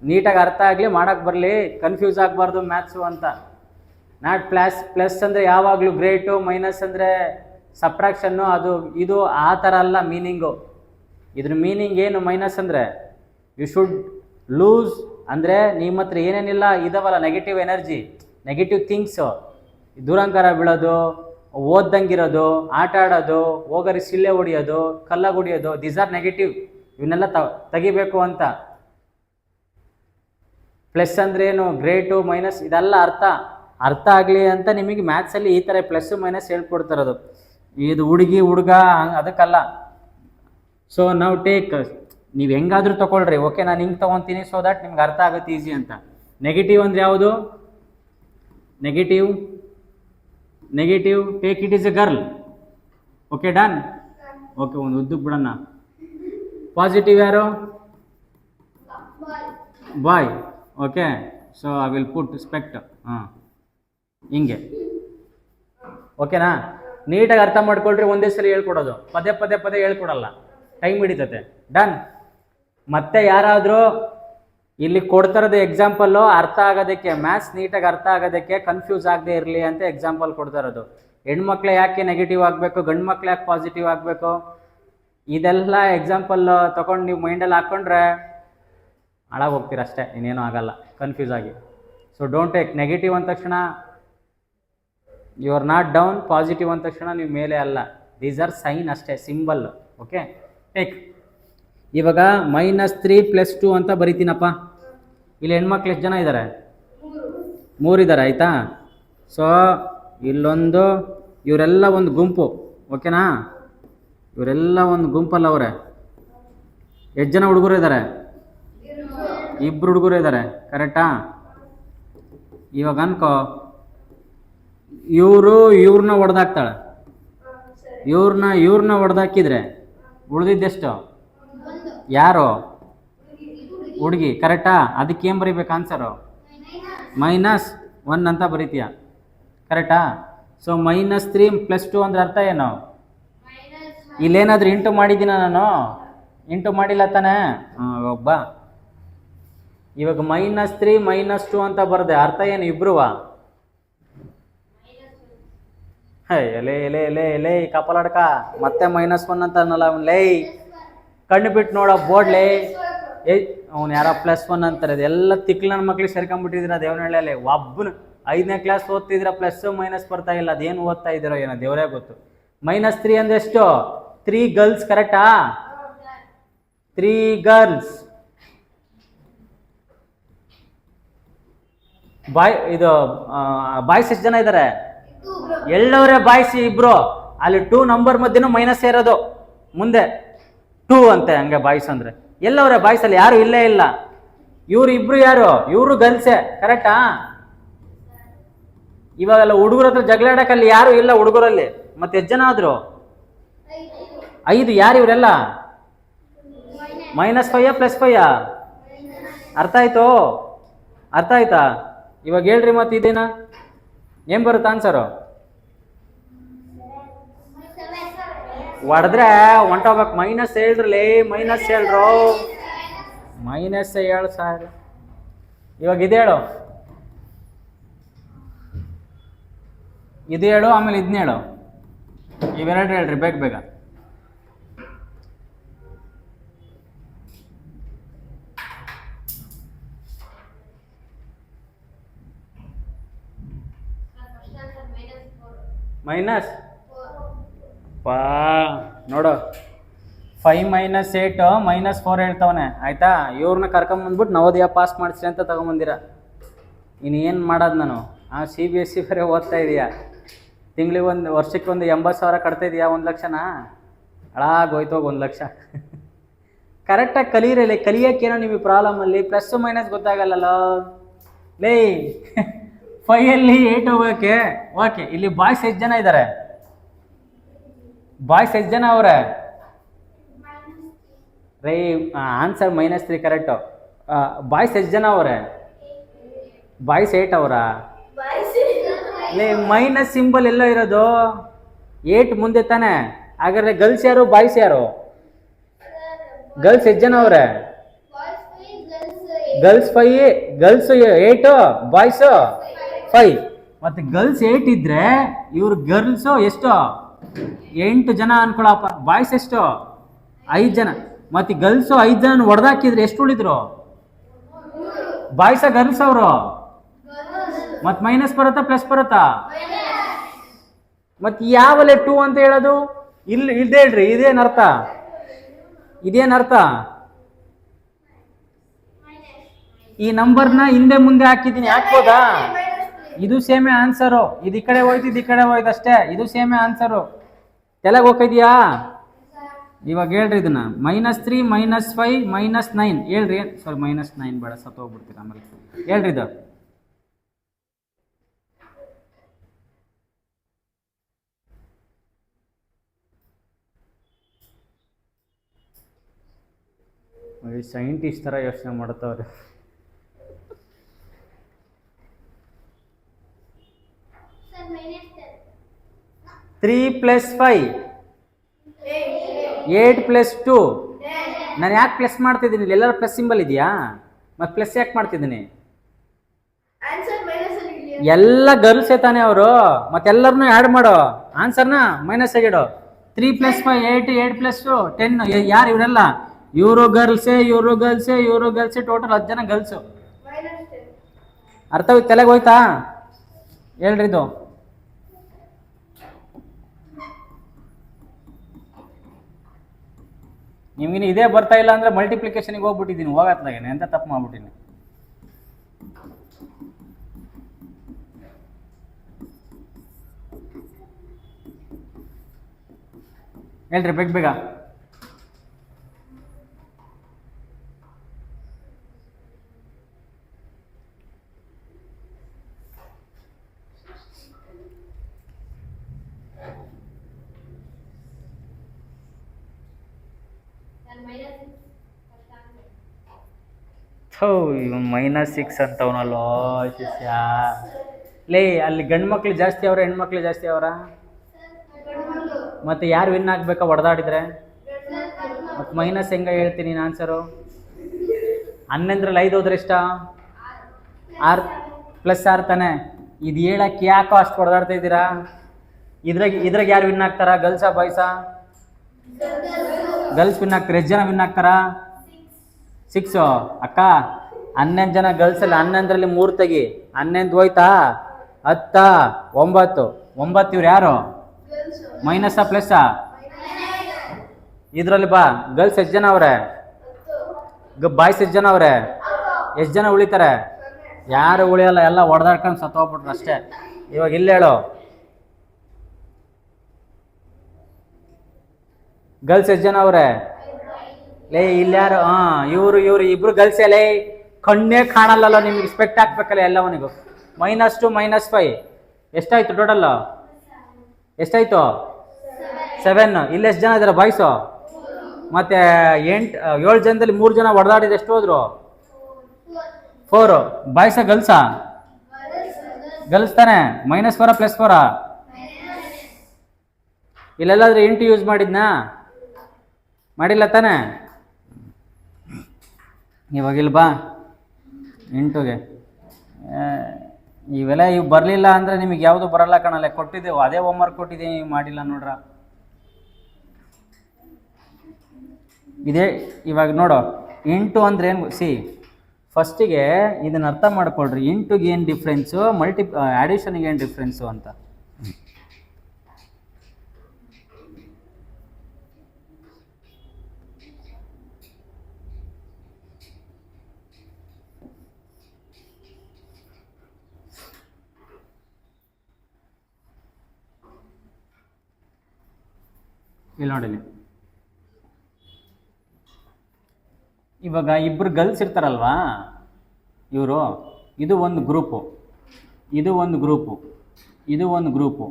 ನೀಟಾಗಿ ಅರ್ಥ ಆಗಲಿ, ಮಾಡೋಕ್ಕೆ ಬರಲಿ, ಕನ್ಫ್ಯೂಸ್ ಆಗಬಾರ್ದು ಮ್ಯಾಥ್ಸು ಅಂತ. ನಾಟ್ ಪ್ಲಸ್ ಅಂದರೆ ಯಾವಾಗಲೂ ಗ್ರೇಟು, ಮೈನಸ್ ಅಂದರೆ ಸಬ್ಟ್ರಾಕ್ಷನ್ನು, ಅದು ಇದು ಆ ಥರ ಅಲ್ಲ ಮೀನಿಂಗು. ಇದ್ರ ಮೀನಿಂಗ್ ಏನು, ಮೈನಸ್ ಅಂದರೆ ಯು ಶುಡ್ ಲೂಸ್, ಅಂದರೆ ನಿಮ್ಮ ಹತ್ರ ಏನೇನಿಲ್ಲ ಇದಾವಲ್ಲ ನೆಗೆಟಿವ್ ಎನರ್ಜಿ, ನೆಗೆಟಿವ್ ಥಿಂಗ್ಸು, ದುರಂಕಾರ ಬೀಳೋದು, ಓದ್ದಂಗಿರೋದು, ಆಟ ಆಡೋದು, ಹೋಗರಿ ಸಿಲ್ಲೆ ಹೊಡಿಯೋದು, ಕಲ್ಲ ಹೊಡಿಯೋದು, ದೀಸ್ ಆರ್ ನೆಗೆಟಿವ್. ಇವನ್ನೆಲ್ಲ ತೆಗಿಬೇಕು ಅಂತ. ಪ್ಲಸ್ ಅಂದರೆ ಏನು, ಗ್ರೇಟು ಮೈನಸ್ ಇದೆಲ್ಲ ಅರ್ಥ ಆಗಲಿ ಅಂತ ನಿಮಗೆ ಮ್ಯಾಥ್ಸಲ್ಲಿ ಈ ಥರ ಪ್ಲಸ್ಸು ಮೈನಸ್ ಹೇಳ್ಕೊಡ್ತಿರೋದು. ಇದು ಹುಡುಗಿ ಹುಡುಗ ಅದಕ್ಕಲ್ಲ. ಸೊ ನಾವು ನೀವು ಹೆಂಗಾದರೂ ತೊಗೊಳ್ರಿ, ಓಕೆ, ನಾನು ಹಿಂಗೆ ತೊಗೊತೀನಿ, ಸೊ ದಟ್ ನಿಮ್ಗೆ ಅರ್ಥ ಆಗುತ್ತೆ ಈಸಿ ಅಂತ. ನೆಗೆಟಿವ್ ಅಂದರೆ ಯಾವುದು, negative take it is a girl, okay, done, okay, ಒಂದು ಉದ್ದಕ್ಕೆ ಬಿಡೋಣ. ಪಾಸಿಟಿವ್ ಯಾರು, boy, okay. So I will put aspect, ಹಾಂ, ಹಿಂಗೆ, ಓಕೆನಾ. ನೀಟಾಗಿ ಅರ್ಥ ಮಾಡ್ಕೊಳ್ರಿ, ಒಂದೇ ಸಲ ಹೇಳ್ಕೊಡೋದು, ಪದೇ ಹೇಳ್ಕೊಡಲ್ಲ, ಟೈಮ್ ಹಿಡಿತತೆ. ಡನ್. ಮತ್ತೆ ಯಾರಾದರೂ ಇಲ್ಲಿ ಕೊಡ್ತಾರದು ಎಕ್ಸಾಂಪಲ್ಲು ಅರ್ಥ ಆಗೋದಕ್ಕೆ, ಮ್ಯಾಥ್ಸ್ ನೀಟಾಗಿ ಅರ್ಥ ಆಗೋದಕ್ಕೆ, ಕನ್ಫ್ಯೂಸ್ ಆಗದೆ ಇರಲಿ ಅಂತ ಎಕ್ಸಾಂಪಲ್ ಕೊಡ್ತಾ ಇರೋದು. ಹೆಣ್ಮಕ್ಳು ಯಾಕೆ ನೆಗೆಟಿವ್ ಆಗಬೇಕು, ಗಂಡು ಮಕ್ಳು ಯಾಕೆ ಪಾಸಿಟಿವ್ ಆಗಬೇಕು, ಇದೆಲ್ಲ ಎಕ್ಸಾಂಪಲ್ ತೊಗೊಂಡು ನೀವು ಮೈಂಡಲ್ಲಿ ಹಾಕ್ಕೊಂಡ್ರೆ ಹಾಳಾಗಿ ಹೋಗ್ತೀರ ಅಷ್ಟೇ, ಇನ್ನೇನು ಆಗಲ್ಲ ಕನ್ಫ್ಯೂಸ್ ಆಗಿ. ಸೊ ಡೋಂಟ್ ಟೇಕ್ ನೆಗೆಟಿವ್ ಅಂದ ತಕ್ಷಣ you are not down, positive ಅಂದ ತಕ್ಷಣ ನೀವು ಮೇಲೆ ಅಲ್ಲ, ದೀಸ್ ಆರ್ ಸೈನ್ ಅಷ್ಟೇ, ಸಿಂಬಲ್, ಓಕೆ. ಟೇಕ್ ಇವಾಗ -3 + 2 ಅಂತ ಬರಿತೀನಪ್ಪ. ಇಲ್ಲಿ ಹೆಣ್ಮಕ್ಳು ಎಷ್ಟು ಜನ ಇದ್ದಾರೆ, 3 ಇದ್ದಾರೆ, ಆಯಿತಾ. ಸೊ ಇಲ್ಲೊಂದು, ಇವರೆಲ್ಲ ಒಂದು ಗುಂಪು, ಓಕೆನಾ, ಇವರೆಲ್ಲ ಒಂದು ಗುಂಪಲ್ಲ ಅವರೇ. ಎಷ್ಟು ಜನ ಹುಡುಗರು ಇದ್ದಾರೆ, 2 ಹುಡುಗರು ಇದ್ದಾರೆ, ಕರೆಕ್ಟಾ. ಇವಾಗ ಅನ್ಕೋ ಇವ್ರನ್ನ ಹೊಡೆದಾಕ್ತಾಳೆ, ಇವ್ರನ್ನ ಹೊಡೆದಾಕಿದ್ರೆ ಉಳಿದಿದ್ದೆಷ್ಟು, ಯಾರು, ಹುಡುಗಿ, ಕರೆಕ್ಟಾ. ಅದಕ್ಕೆ ಏನು ಬರೀಬೇಕು ಆನ್ಸರು, -1 ಅಂತ ಬರೀತೀಯ, ಕರೆಕ್ಟಾ. ಸೊ -3 + 2 ಅಂದರೆ ಅರ್ಥ ಏನು, ಇಲ್ಲೇನಾದರೂ ಇಂಟು ಮಾಡಿದ್ದೀನ ನಾನು, ಇಂಟು ಮಾಡಿಲ್ಲ ತಾನೇ, ಒಬ್ಬ. ಇವಾಗ -3 -2 ಅಂತ ಬರದೆ ಅರ್ಥ ಏನು, ಇಬ್ರುವಾ, ಎಲೆ ಎಲೆ ಎಲೆ ಎಲೆ ಕಪಲಡ್ಕ, ಮತ್ತೆ -1 ಅಂತ ಅನ್ನಲ್ಲ ಅವನು, ಲೇ ಕಣ್ಣು ಬಿಟ್ಟು ನೋಡ ಬೋರ್ಡ್ಲೇ, ಅವ್ನು ಯಾರೋ +1 ಅಂತಾರೆ. ಅದೆಲ್ಲ ತಿಕ್ಲು ನನ್ನ ಮಕ್ಳಿಗೆ ಸೇರ್ಕೊಂಡ್ಬಿಟ್ಟಿದ್ದೀರ ದೇವನಹಳ್ಳಿಯಲ್ಲಿ. ಒಬ್ಬನು 5ನೇ ಕ್ಲಾಸ್ ಓದ್ತಿದ್ರ ಪ್ಲಸ್ ಮೈನಸ್ ಬರ್ತಾ ಇಲ್ಲ, ಅದೇನು ಓದ್ತಾ ಇದ್ದೀರೋ ಏನೋ ದೇವರೇ ಗೊತ್ತು. -3 ಅಂದ್ರೆ ಎಷ್ಟು? 3 ಗರ್ಲ್ಸ್, ಕರೆಕ್ಟಾ? 3 ಗರ್ಲ್ಸ್. ಬಾಯ್ಸ್ ಎಷ್ಟು ಜನ ಇದ್ದಾರೆ? ಎಲ್ಲವರೇ ಬಾಯ್ಸ್ ಇಬ್ರು. ಅಲ್ಲಿ 2 ನಂಬರ್ ಮಧ್ಯೆನೂ ಮೈನಸ್ ಇರೋದು, ಮುಂದೆ 2 ಅಂತೆ. ಹಂಗೆ ಬಾಯ್ಸ್ ಅಂದ್ರೆ ಎಲ್ಲವರೇ ಬಾಯ್ಸ್, ಅಲ್ಲಿ ಯಾರು ಇಲ್ಲೇ ಇಲ್ಲ. ಇವ್ರು ಇಬ್ರು ಯಾರು? ಇವರು ಗರ್ಲ್ಸೇ, ಕರೆಕ್ಟಾ? ಇವಾಗೆಲ್ಲ ಹುಡುಗರ ಹತ್ರ ಜಗಳಾಡಕ್ಕಲ್ಲಿ ಯಾರು ಇಲ್ಲ ಹುಡುಗರಲ್ಲಿ. ಮತ್ತೆ ಎಷ್ಟು ಜನ ಆದ್ರು? 5. ಯಾರು ಇವರೆಲ್ಲ? -5 +5? ಅರ್ಥ ಆಯ್ತು? ಅರ್ಥ ಆಯ್ತಾ? ಇವಾಗ ಹೇಳ್ರಿ ಮತ್ತೆ ಇದೇನಾ ಏನ್ ಬರುತ್ತೆ ಆನ್ಸರು? ಹೊಡೆದ್ರೆ ಹೊಂಟೋಗ್ಬೇಕು. -7 ಹೇಳ್ರಿ, -7 ಹೇಳ್ರು. -7 ಸರ್. ಇವಾಗ ಇದೇಳು, ಇದು ಹೇಳು, ಆಮೇಲೆ ಇದನ್ನ ಹೇಳು. ಇವೆರಡು ಹೇಳ್ರಿ ಬೇಗ ಬೇಗ. ಮೈನಸ್ ಪಾ ನೋಡು, 5 - 8 -4 ಹೇಳ್ತವನೆ, ಆಯ್ತಾ? ಇವ್ರನ್ನ ಕರ್ಕೊಂಬಂದ್ಬಿಟ್ಟು ನವೋದಯ ಪಾಸ್ ಮಾಡಿಸ್ರಿ ಅಂತ ತಗೊಂಬಂದಿರ. ಇನ್ನೇನು ಮಾಡೋದು ನಾನು? CBSE ಬೇರೆ ಓದ್ತಾ ಇದೀಯಾ, ತಿಂಗಳಿಗೆ ವರ್ಷಕ್ಕೆ 80,000 ಕಟ್ತಾ ಇದೀಯಾ? 1 ಲಕ್ಷನ ಹಾಳಾಗೋಯ್ತೋಗಿ 1 ಲಕ್ಷ. ಕರೆಕ್ಟಾಗಿ ಕಲೀರಲ್ಲ, ಕಲಿಯೋಕ್ಕೇನೋ ನಿಮಗೆ ಪ್ರಾಬ್ಲಮ್. ಅಲ್ಲಿ ಪ್ಲಸ್ ಮೈನಸ್ ಗೊತ್ತಾಗಲ್ಲ ಲೇ. 5 8 ಹೋಗೋಕ್ಕೆ ಓಕೆ. ಇಲ್ಲಿ ಬಾಯ್ಸ್ ಎಷ್ಟು ಜನ ಇದ್ದಾರೆ? ಬಾಯ್ಸ್ ಎಷ್ಟು ಜನ ಅವ್ರೆ? Rai answer -3 correct. ಬಾಯ್ಸ್ ಎಷ್ಟು ಜನ ಅವ್ರೆ? ಬಾಯ್ಸ್ 8 ಅವರ? ಲೇ ಮೈನಸ್ ಸಿಂಬಲ್ ಎಲ್ಲ ಇರೋದು 8 ಮುಂದೆ ತಾನೆ. ಹಾಗಾದ್ರೆ ಗರ್ಲ್ಸ್ ಯಾರು, ಬಾಯ್ಸ್ ಯಾರು? ಗರ್ಲ್ಸ್ ಎಷ್ಟು ಜನ ಅವ್ರೆ? Girls 5, girls 8, boys 5. ಮತ್ತೆ ಗರ್ಲ್ಸ್ 8 ಇದ್ರೆ ಇವ್ರು ಗರ್ಲ್ಸ್ ಎಷ್ಟು? 8 ಜನ ಅನ್ಕೊಳಪ್ಪ. ಬಾಯ್ಸ್ ಎಷ್ಟು? 5 ಜನ. ಮತ್ತೆ ಗರ್ಲ್ಸ್ 5 ಜನ ಹೊಡೆದಾಕಿದ್ರೆ ಎಷ್ಟು ಉಳಿದ್ರು? ಬಾಯ್ಸ ಗರ್ಲ್ಸ್ ಅವರು? ಮತ್ ಮೈನಸ್ ಬರುತ್ತಾ ಪ್ಲಸ್ ಬರುತ್ತಾ? ಮತ್ ಯಾವಲೆ 2 ಅಂತ ಹೇಳೋದು? ಇಲ್ಲಿ ಇಲ್ದೇ ಹೇಳ್ರಿ, ಇದೇನರ್ಥ? ಇದೇನರ್ಥ? ಈ ನಂಬರ್ನ ಹಿಂದೆ ಮುಂದೆ ಹಾಕಿದ್ದೀನಿ, ಹಾಕ್ಬೋದಾ? ಇದು ಸೇಮೆ ಆನ್ಸರು. ಇದು ಈ ಕಡೆ ಹೋಯ್ತು, ಇದು ಈ ಕಡೆ ಹೋಯ್ತು ಅಷ್ಟೇ. ಇದು ಸೇಮೆ ಆನ್ಸರು. ತೆಲಗ್ ಹೋಗಿದ್ಯಾ? ಇವಾಗ ಹೇಳ್ರಿ ಇದನ್ನ. -3 -5 -9 ಹೇಳ್ರಿ. ಸಾರಿ -9 ಬೇಡ, ಸತ್ತೋಗ್ಬಿಡ್ತೀರ ಆಮೇಲೆ. ಹೇಳ್ರಿ ಇದು. ಸೈಂಟಿಸ್ಟ್ ಥರ ಯೋಚನೆ ಮಾಡ್ತವ್ರೆ. -3 + 5 8 + 2. ನಾನು ಯಾಕೆ ಪ್ಲಸ್ ಮಾಡ್ತಿದ್ದೀನಿ? ಎಲ್ಲರೂ ಪ್ಲಸ್ ಸಿಂಬಲ್ ಇದೆಯಾ? ಮತ್ತೆ ಪ್ಲಸ್ ಯಾಕೆ ಮಾಡ್ತಿದ್ದೀನಿ? ಎಲ್ಲ ಗರ್ಲ್ಸೇ ತಾನೇ ಅವರು. ಮತ್ತೆಲ್ಲರನ್ನೂ ಆ್ಯಡ್ ಮಾಡೋ, ಆನ್ಸರ್ನ ಮೈನಸ್ ಆಗಿಡೋ. 3 + 5 8, 8 + 2 10. ಯಾರು ಇವರೆಲ್ಲ? ಇವರು ಗರ್ಲ್ಸೇ, ಇವರು ಗರ್ಲ್ಸೇ, ಇವರು ಗರ್ಲ್ಸೇ. ಟೋಟಲ್ 10 ಜನ ಗರ್ಲ್ಸು. ಅರ್ಥ ತಲೆಗೆ ಹೋಯ್ತಾ? ಹೇಳ್ರಿ ಇದು. ನಿಮ್ಗಿನ ಇದೇ ಬರ್ತಾ ಇಲ್ಲ ಅಂದ್ರೆ ಮಲ್ಟಿಪ್ಲಿಕೇಶನ್ಗೆ ಹೋಗ್ಬಿಟ್ಟಿದ್ದೀನಿ, ಹೋಗತ್ಲಾಗೇನೆ ಅಂತ ತಪ್ಪು ಮಾಡ್ಬಿಟ್ಟಿನಿ. ಹೇಳ್ರಿ ಬೇಗ ಬೇಗ. ಇವನು -6 ಅಂತವನಲ್ಲೋ ಶಿಷ್ಯ. ಲೇ ಅಲ್ಲಿ ಗಂಡು ಮಕ್ಳು ಜಾಸ್ತಿ ಅವ್ರ, ಹೆಣ್ಮಕ್ಳು ಜಾಸ್ತಿ ಅವರ? ಮತ್ತೆ ಯಾರು ವಿನ್ ಆಗ್ಬೇಕಾ ಹೊಡೆದಾಡಿದ್ರೆ? ಮತ್ತೆ ಮೈನಸ್ ಹೆಂಗ ಹೇಳ್ತೀನಿ ನಾನು ಆನ್ಸರು? 11ರಲ್ಲಿ 5 ಹೋದ್ರೆ ಎಷ್ಟ? 6 + 6 ತಾನೆ. ಇದು ಹೇಳಕ್ಕೆ ಯಾಕೋ ಅಷ್ಟು ಹೊಡೆದಾಡ್ತಾ ಇದ್ದೀರಾ? ಇದ್ರಾಗ ಯಾರು ವಿನ್ ಆಗ್ತಾರ? ಗರ್ಲ್ಸಾ ಬಾಯ್ಸಾ? ಗರ್ಲ್ಸ್ ವಿನ್ ಆಗ್ತಾರೆ. ಎಷ್ಟು ಜನ ವಿನ್ ಆಗ್ತಾರ? 6. ಅಕ್ಕ 11 ಜನ ಗರ್ಲ್ಸಲ್ಲಿ 11ರಲ್ಲಿ 3 ತೆಗಿ, 11 ಹೋಯ್ತಾ? 10 9 9 ಇವ್ರು ಯಾರು ಮೈನಸ್ಸಾ ಪ್ಲಸ್ಸಾ ಇದರಲ್ಲಿ ಬಾ ಗರ್ಲ್ಸ್ ಎಷ್ಟು ಜನ ಅವ್ರೆ ಬಾಯ್ಸ್ ಎಷ್ಟು ಜನ ಅವ್ರೆ ಎಷ್ಟು ಜನ ಉಳಿತಾರೆ ಯಾರು ಉಳಿಯಲ್ಲ ಎಲ್ಲ ಹೊಡೆದಾಡ್ಕೊಂಡು ಸತ್ತೋಗ್ಬಿಟ್ರು ಅಷ್ಟೇ ಇವಾಗ ಇಲ್ಲಿ ಹೇಳು ಗರ್ಲ್ಸ್ ಎಷ್ಟು ಜನ ಅವ್ರೆ ಲೇ ಇಲ್ಲಾರು ಇವ್ರು ಇಬ್ರು ಗರ್ಲ್ಸ್ ಲೇ ಕಣ್ಣೇ ಕಾಣಲ್ಲ ನಿಮ್ಗೆ ಸ್ಪೆಕ್ಟ್ ಹಾಕ್ಬೇಕಲ್ಲ ಎಲ್ಲವನಿಗೂ -2 -5 ಎಷ್ಟಾಯ್ತು ಟೋಟಲ್ ಎಷ್ಟಾಯ್ತು 7 ಇಲ್ಲಿ ಎಷ್ಟು ಜನ ಇದಾರೆ ಬಾಯ್ಸು ಮತ್ತೆ 7 ಜನದಲ್ಲಿ 3 ಜನ ಹೊಡೆದಾಡಿದ ಎಷ್ಟು ಹೋದ್ರು 4 ಬಾಯ್ಸ ಗರ್ಲ್ಸಾ ಗರ್ಲ್ಸ್ ತಾನೆ -4 +4 ಇಲ್ಲೆಲ್ಲಾದ್ರೂ ಇಂಟು ಯೂಸ್ ಮಾಡಿದ್ನಾ ಮಾಡಿಲ್ಲ ತಾನೆ ಇವಾಗ ಇಲ್ಲಿ ಬಾ ಇಂಟುಗೆ ಇವೆಲ್ಲ ಇವು ಬರಲಿಲ್ಲ ಅಂದರೆ ನಿಮಗೆ ಯಾವುದು ಬರಲ್ಲ ಕಣಲ್ಲ ಕೊಟ್ಟಿದ್ದೆವು ಅದೇ ಹೋಮ್ವರ್ಕ್ ಕೊಟ್ಟಿದ್ದೀನಿ ನೀವು ಮಾಡಿಲ್ಲ ನೋಡ್ರ ಇದೇ ಇವಾಗ ನೋಡು ಇಂಟು ಅಂದ್ರೆ ಏನು ಫಸ್ಟಿಗೆ ಇದನ್ನ ಅರ್ಥ ಮಾಡ್ಕೊಳ್ರಿ ಇಂಟುಗೆ ಏನು ಡಿಫ್ರೆನ್ಸು ಆ್ಯಡಿಷನ್ಗೆ ಏನು ಡಿಫ್ರೆನ್ಸು ಅಂತ ಇಲ್ಲಿ ನೋಡಿ ಇವಾಗ ಇಬ್ಬರು ಗರ್ಲ್ಸ್ ಇರ್ತಾರಲ್ವಾ ಇವರು ಇದು ಒಂದು ಗ್ರೂಪು ಇದು ಒಂದು ಗ್ರೂಪು ಇದು ಒಂದು ಗ್ರೂಪು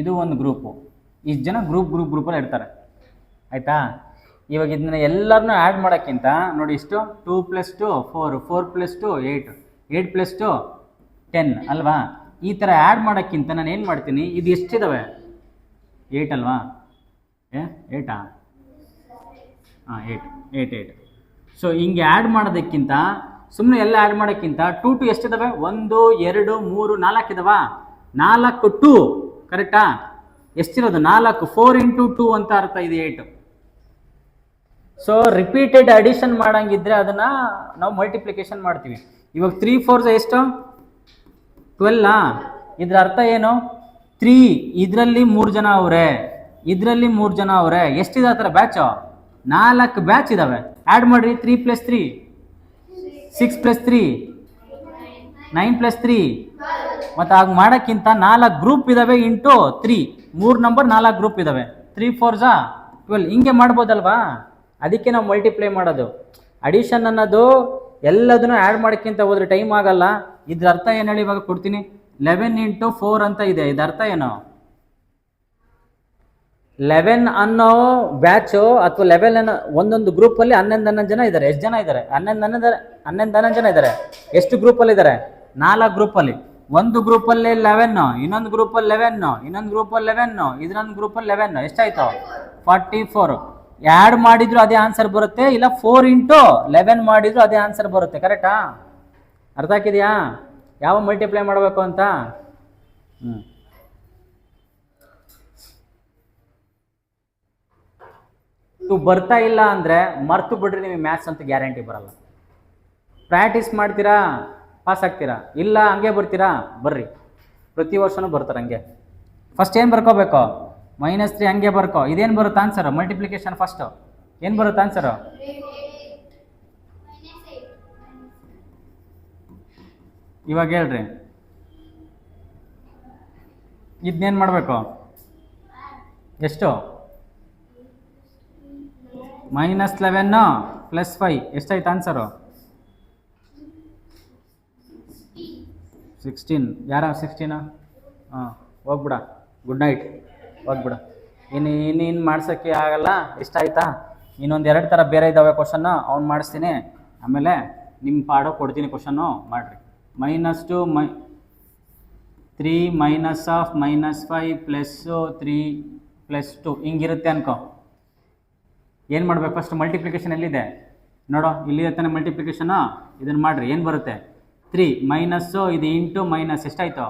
ಇದು ಒಂದು ಗ್ರೂಪು ಇಷ್ಟು ಜನ ಗ್ರೂಪಲ್ಲಿ ಇರ್ತಾರೆ ಆಯಿತಾ ಇವಾಗ ಇದನ್ನ ಎಲ್ಲರನ್ನೂ ಆ್ಯಡ್ ಮಾಡೋಕ್ಕಿಂತ ನೋಡಿ ಇಷ್ಟು 2 + 2 4 4 + 2 8 8 + 2 10 ಅಲ್ವಾ ಈ ಥರ ಆ್ಯಡ್ ಮಾಡೋಕ್ಕಿಂತ ನಾನು ಏನು ಮಾಡ್ತೀನಿ ಇದು ಎಷ್ಟಿದ್ದಾವೆ 8 ಅಲ್ವಾ 8 ಹಾಂ 8 ಸೊ ಹಿಂಗೆ ಆ್ಯಡ್ ಮಾಡೋದಕ್ಕಿಂತ ಸುಮ್ಮನೆ ಎಲ್ಲ ಆ್ಯಡ್ ಮಾಡೋಕ್ಕಿಂತ 2 ಎಷ್ಟಿದ್ದಾವೆ 1 2 3 4 ಇದಾವಾ 4 2 ಕರೆಕ್ಟಾ ಎಷ್ಟಿರೋದು 4 4 × 2 ಅಂತ ಅರ್ಥ ಇದೆ 8 ಸೊ ರಿಪೀಟೆಡ್ ಅಡಿಷನ್ ಮಾಡಂಗಿದ್ರೆ ಅದನ್ನು ನಾವು ಮಲ್ಟಿಪ್ಲಿಕೇಶನ್ ಮಾಡ್ತೀವಿ ಇವಾಗ 3 4 ಎಷ್ಟು 12 ಇದ್ರ ಅರ್ಥ ಏನು 3 ಇದರಲ್ಲಿ 3 ಜನ ಅವರೇ ಇದರಲ್ಲಿ 3 ಜನ ಅವರೇ ಎಷ್ಟಿದೆ ಆ ಥರ ಬ್ಯಾಚು 4 ಬ್ಯಾಚ್ ಇದ್ದಾವೆ ಆ್ಯಡ್ ಮಾಡಿರಿ 3 + 3 6 + 3 9 + 3 ಮತ್ತು ಆಗ ಮಾಡೋಕ್ಕಿಂತ 4 ಗ್ರೂಪ್ ಇದ್ದಾವೆ ಇಂಟು 3 3 ನಂಬರ್ 4 ಗ್ರೂಪ್ ಇದ್ದಾವೆ 3 4 12 ಹಿಂಗೆ ಮಾಡ್ಬೋದಲ್ವಾ ಅದಕ್ಕೆ ನಾವು ಮಲ್ಟಿಪ್ಲೈ ಮಾಡೋದು ಅಡಿಷನ್ ಅನ್ನೋದು ಎಲ್ಲದನ್ನು ಆ್ಯಡ್ ಮಾಡೋಕ್ಕಿಂತ ಹೋದ್ರೆ ಟೈಮ್ ಆಗಲ್ಲ ಇದ್ರ ಅರ್ಥ ಏನು ಹೇಳಿ ಇವಾಗ ಕೊಡ್ತೀನಿ 11 × 4 ಅಂತ ಇದೆ ಇದ್ರ ಅರ್ಥ ಏನು 11 ಅನ್ನೋ ಬ್ಯಾಚು ಅಥವಾ 11 ಅನ್ನೋ ಒಂದೊಂದು ಗ್ರೂಪಲ್ಲಿ 11 ಜನ ಇದ್ದಾರೆ ಎಷ್ಟು ಜನ ಇದ್ದಾರೆ 11 ಜನ ಇದ್ದಾರೆ ಎಷ್ಟು ಗ್ರೂಪಲ್ಲಿ ಇದ್ದಾರೆ 4 ಗ್ರೂಪಲ್ಲಿ ಒಂದು ಗ್ರೂಪಲ್ಲಿ 11 ಇನ್ನೊಂದು ಗ್ರೂಪಲ್ಲಿ 11 ಇನ್ನೊಂದು ಗ್ರೂಪಲ್ಲಿ 11 ಇದನ್ನೊಂದು ಗ್ರೂಪಲ್ಲಿ 11 ಎಷ್ಟಾಯ್ತು 44 ಆ್ಯಡ್ ಮಾಡಿದ್ರು ಅದೇ ಆನ್ಸರ್ ಬರುತ್ತೆ ಇಲ್ಲ 4 × 11 ಮಾಡಿದ್ರು ಅದೇ ಆನ್ಸರ್ ಬರುತ್ತೆ ಕರೆಕ್ಟಾ ಅರ್ಥ ಆಗಿದೆಯಾ ಯಾವ ಮಲ್ಟಿಪ್ಲೈ ಮಾಡಬೇಕು ಅಂತ ನೀವು ಬರ್ತಾ ಇಲ್ಲ ಅಂದರೆ ಮರ್ತು ಬಿಡ್ರಿ ನಿಮಗೆ ಮ್ಯಾಥ್ಸ್ ಅಂತ ಗ್ಯಾರಂಟಿ ಬರಲ್ಲ ಪ್ರಾಕ್ಟೀಸ್ ಮಾಡ್ತೀರಾ ಪಾಸ್ ಆಗ್ತೀರಾ ಇಲ್ಲ ಹಂಗೆ ಬರ್ತೀರಾ ಬರ್ರಿ ಪ್ರತಿ ವರ್ಷನೂ ಬರ್ತಾರೆ ಹಂಗೆ ಫಸ್ಟ್ ಏನು ಬರ್ಕೋಬೇಕು -3 ಹಂಗೆ ಬರ್ಕೋ ಇದೇನು ಬರುತ್ತೆ ಆನ್ಸರು ಮಲ್ಟಿಪ್ಲಿಕೇಶನ್ ಫಸ್ಟು ಏನು ಬರುತ್ತೆ ಆನ್ಸರು ಇವಾಗ ಹೇಳ್ರಿ ಇದನ್ನೇನು ಮಾಡಬೇಕು ಎಷ್ಟು -11 + 5 ಎಷ್ಟಾಯ್ತು ಆನ್ಸರು 16 ಯಾರ 16 ಹಾಂ ಹೋಗ್ಬಿಡ ಗುಡ್ ನೈಟ್ ಹೋಗ್ಬಿಡ ಇನ್ನು ಮಾಡ್ಸೋಕ್ಕೆ ಆಗಲ್ಲ ಇಷ್ಟ ಆಯ್ತಾ ಇನ್ನೊಂದು 2 ಥರ ಬೇರೆ ಇದ್ದಾವೆ ಕ್ವಶನ್ನು ಅವ್ನು ಮಾಡಿಸ್ತೀನಿ ಆಮೇಲೆ ನಿಮ್ಮ ಪಾಡೋ ಕೊಡ್ತೀನಿ ಕ್ವಶನ್ನು ಮಾಡಿರಿ -2 3 -5 +3 +2 ಹಿಂಗಿರುತ್ತೆ ಅನ್ಕೋ ಏನು ಮಾಡ್ಬೇಕು ಫಸ್ಟ್ ಮಲ್ಟಿಪ್ಲಿಕೇಶನ್ ಎಲ್ಲಿದೆ ನೋಡೋ ಇಲ್ಲಿದೆ ತಾನೆ ಮಲ್ಟಿಪ್ಲಿಕೇಶನು ಇದನ್ನು ಮಾಡಿರಿ ಏನು ಬರುತ್ತೆ 3 ಮೈನಸ್ ಇದು ಇಂಟು ಮೈನಸ್ ಎಷ್ಟಾಯಿತು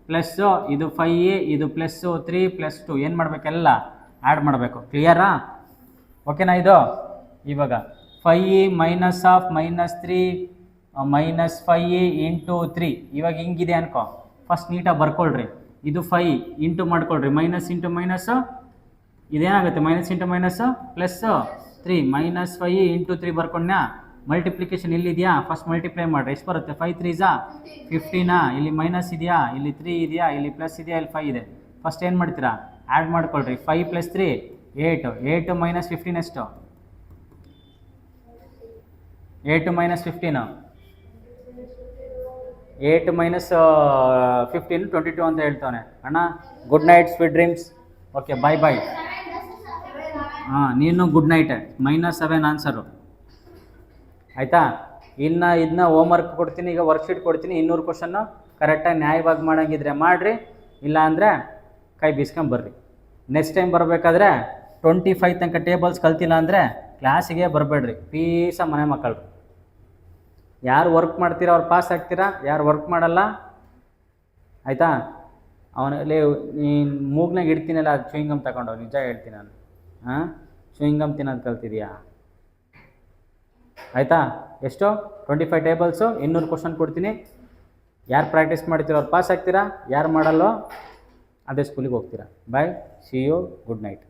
ಪ್ಲಸ್ಸು ಇದು 5 ಇದು ಪ್ಲಸ್ಸು 3 + 2 ಏನು ಮಾಡಬೇಕೆಲ್ಲ ಆ್ಯಡ್ ಮಾಡಬೇಕು ಕ್ಲಿಯರಾ ಓಕೆನಾ ಇದು ಇವಾಗ 5 -3 -5 × 3 ಇವಾಗ ಹಿಂಗಿದೆ ಅನ್ಕೋ ಫಸ್ಟ್ ನೀಟಾಗಿ ಬರ್ಕೊಳ್ರಿ. ಇದು 5 ಇಂಟು ಮಾಡ್ಕೊಳ್ರಿ, ಮೈನಸ್ ಇಂಟು ಮೈನಸ್ಸು ಇದೇನಾಗುತ್ತೆ, minus into minus plus 3 -5 into 3 ಬರ್ಕೊಂಡ್ನಾ. ಮಲ್ಟಿಪ್ಲಿಕೇಶನ್ ಇಲ್ಲಿದೆಯಾ, ಫಸ್ಟ್ ಮಲ್ಟಿಪ್ಲೈ ಮಾಡಿರಿ, ಎಷ್ಟು ಬರುತ್ತೆ, 5 3 15, ಇಲ್ಲಿ ಮೈನಸ್ ಇದೆಯಾ, ಇಲ್ಲಿ 3 ಇದೆಯಾ, ಇಲ್ಲಿ ಪ್ಲಸ್ ಇದೆಯಾ, ಇಲ್ಲಿ 5 ಇದೆ. ಫಸ್ಟ್ ಏನು ಮಾಡ್ತೀರಾ, ಆ್ಯಡ್ ಮಾಡ್ಕೊಳ್ರಿ. 5 + 3 8, 8 - 15 ಎಷ್ಟು, 8 - 15, 8 - 15 22 ಅಂತ ಹೇಳ್ತಾನೆ ಅಣ್ಣ. Good night, sweet dreams. Okay, bye bye. ಹಾಂ, ನೀನು ಗುಡ್ ನೈಟ್. -7 ಆನ್ಸರು ಆಯಿತಾ. ಇನ್ನು ಇದನ್ನ ಹೋಮ್ವರ್ಕ್ ಕೊಡ್ತೀನಿ, ಈಗ ವರ್ಕ್ಶೀಟ್ ಕೊಡ್ತೀನಿ. 200 ಕ್ವಶನ್ನು ಕರೆಕ್ಟಾಗಿ ನ್ಯಾಯವಾಗಿ ಮಾಡೋಂಗಿದ್ರೆ ಮಾಡಿರಿ, ಇಲ್ಲ ಅಂದರೆ ಕೈ ಬೀಸ್ಕೊಂಬರ್ರಿ. ನೆಕ್ಸ್ಟ್ ಟೈಮ್ ಬರಬೇಕಾದ್ರೆ 25 ತನಕ ಟೇಬಲ್ಸ್ ಕಲ್ತಿಲ್ಲ ಅಂದರೆ ಕ್ಲಾಸಿಗೆ ಬರಬೇಡ್ರಿ, ಪೀಸ ಮನೆ ಮಕ್ಕಳು. ಯಾರು ವರ್ಕ್ ಮಾಡ್ತೀರಾ ಅವ್ರು ಪಾಸ್ ಆಗ್ತೀರಾ, ಯಾರು ವರ್ಕ್ ಮಾಡಲ್ಲ ಆಯಿತಾ. ಅವನಲ್ಲಿ ನೀನು ಮೂಗ್ನಾಗ ಇಡ್ತೀನಲ್ಲ, ಅದು ಚೂಯಿಂಗಮ್ ತಗೊಂಡು ನಿಜ ಹೇಳ್ತೀನಿ ನಾನು. ಹಾಂ, ಚೂಯಿಂಗಮ್ ತಿನ್ನೋದು ಕಲ್ತಿದ್ಯಾ ಆಯಿತಾ. ಎಷ್ಟು 25 ಟೇಬಲ್ಸು, 200 ಕ್ವಶನ್ ಕೊಡ್ತೀನಿ. ಯಾರು ಪ್ರಾಕ್ಟೀಸ್ ಮಾಡ್ತೀರೋ ಅವ್ರು ಪಾಸ್ ಆಗ್ತೀರಾ, ಯಾರು ಮಾಡಲ್ಲೋ ಅದೇ ಸ್ಕೂಲಿಗೆ ಹೋಗ್ತೀರಾ. ಬಾಯ್, ಸಿ ಯು, ಗುಡ್ ನೈಟ್.